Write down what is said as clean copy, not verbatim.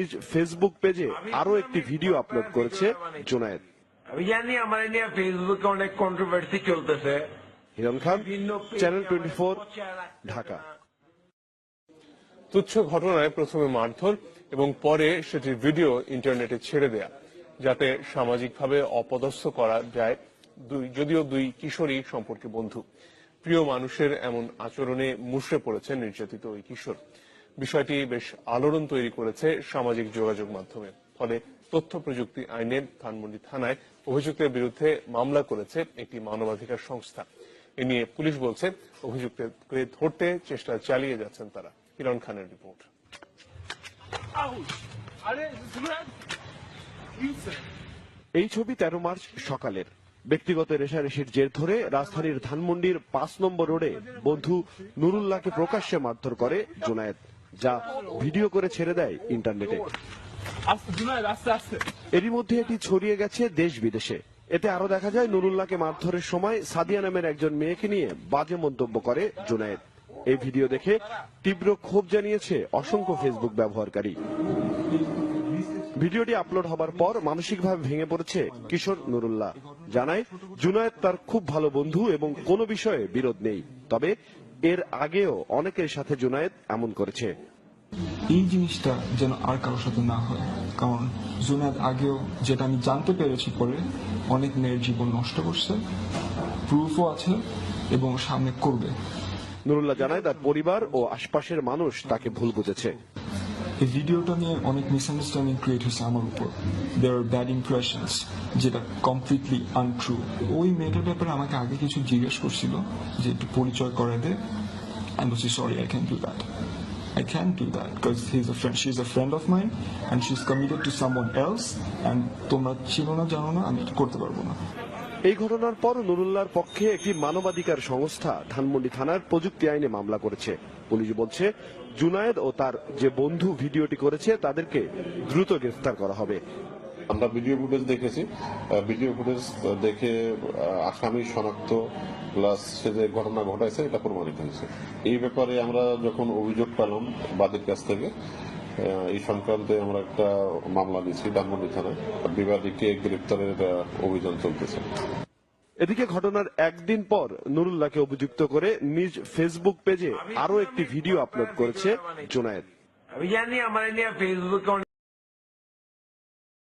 নিজ ফেসবুক পেজে আরো একটি ভিডিও আপলোড করেছে জুনায়েদ। আমি জানি আমার নিয়ে ফেসবুকে অনেক কন্ট্রোভার্সি চলতেছে। হিরণ খান, চ্যানেল 24, ঢাকা। তুচ্ছ ঘটনায় প্রথমে মারধর এবং পরে সেটির ভিডিও ইন্টারনেটে ছেড়ে দেয়া, যাতে সামাজিকভাবে অপদস্থ করা যায়। যদিও দুই কিশোরী সম্পর্কে বন্ধু, প্রিয় মানুষের এমন আচরণে মুষড়ে পড়েছে নির্যাতিত ওই কিশোর। বিষয়টি বেশ আলোড়ন তৈরি করেছে সামাজিক যোগাযোগ মাধ্যমে। ফলে তথ্য প্রযুক্তি আইনে ধানমন্ডি থানায় অভিযুক্তের বিরুদ্ধে মামলা করেছে একটি মানবাধিকার সংস্থা। এ নিয়ে পুলিশ বলছে অভিযুক্তকে ধরতে চেষ্টা চালিয়ে যাচ্ছেন তারা। হিরণ খানের রিপোর্ট। এই ছবি 13 মার্চ সকালের। ব্যক্তিগত রেষারেষির জের ধরে রাজধানীর ধানমন্ডির 5 নম্বর রোডে বন্ধু নুরুল্লাহকে প্রকাশ্যে মারধর করে জুনায়েদ, যা ভিডিও করে ছেড়ে দেয় ইন্টারনেটে। এরই মধ্যে এটি ছড়িয়ে গেছে দেশ বিদেশে। এতে আরো দেখা যায় নুরুল্লাহকে মারধরের সময় সাদিয়া নামের একজন মেয়েকে নিয়ে বাজে মন্তব্য করে জুনায়েদ। এই ভিডিও দেখে তীব্র ক্ষোভ জানিয়েছে অসংখ্য ফেসবুক ব্যবহারকারী। ভিডিওটি আপলোড হবার পর মানসিকভাবে ভেঙে পড়েছে কিশোর নুরুল্লাহ। জানায় জুনায়েদ তার খুব ভালো বন্ধু এবং কোনো বিষয়ে বিরোধ নেই, তবে এর আগেও অনেকের সাথে জুনায়েদ এমন করেছে। এই জিনিসটা যেন আর কারোর সাথে না হয়, কারণ জুনায়েদ আগেও, যেটা আমি জানতে পেরেছি পরে, অনেক মেয়ের জীবন নষ্ট করছে, প্রুফও আছে এবং সামনে করবে। নুরুল্লাহ জানায় তার পরিবার ও আশপাশের মানুষ তাকে ভুল বুঝেছে। এই ভিডিওটা নিয়ে অনেক মিসআন্ডারস্ট্যান্ডিং ক্রিয়েট হয়েছে আমার উপর। দেয়ার আর ব্যাড ইমপ্রেশনস, যেটা কমপ্লিটলি আনট্রু। ওই মেয়েটার ব্যাপারে আমাকে আগে কিছু জিজ্ঞেস করছিল যে একটু পরিচয় করে দে। আই বলছি sorry, I can't do that. I can't do that because she's a friend of mine and she's committed to someone else and তোমরা চিনো না, জানো না, আমি এটা করতে পারবো না। এই ঘটনার পর নুরুল্লাহর পক্ষে একটি মানবাধিকার সংস্থা ধানমন্ডি থানার প্রযুক্তি আইনে মামলা করেছে। পুলিশ বলছে জুনায়েদ ও তার যে বন্ধু ভিডিওটি করেছে তাদেরকে দ্রুত গ্রেফতার করা হবে। আমরা ভিডিও ফুটেজ দেখেছি, ভিডিও ফুটেজ দেখে আসামি শনাক্ত প্লাস সে যে ঘটনা ঘটাইছে এটা প্রমাণিত হয়েছে। এই ব্যাপারে আমরা যখন অভিযোগ পেলাম বাদীর কাছ থেকে, এই সংক্রান্তে আমরা একটা মামলা দিয়েছি ধানমন্ডি থানায়। বিবাদীকে গ্রেফতারের অভিযান চলতেছে। এদিকে ঘটনার একদিন পর নুরুল্লাহকে অভিযুক্ত করে নিজ ফেসবুক পেজে আরো একটি ভিডিও আপলোড করেছে জুনায়েদ। আমি জানি আমার নিয়ে ফেসবুকে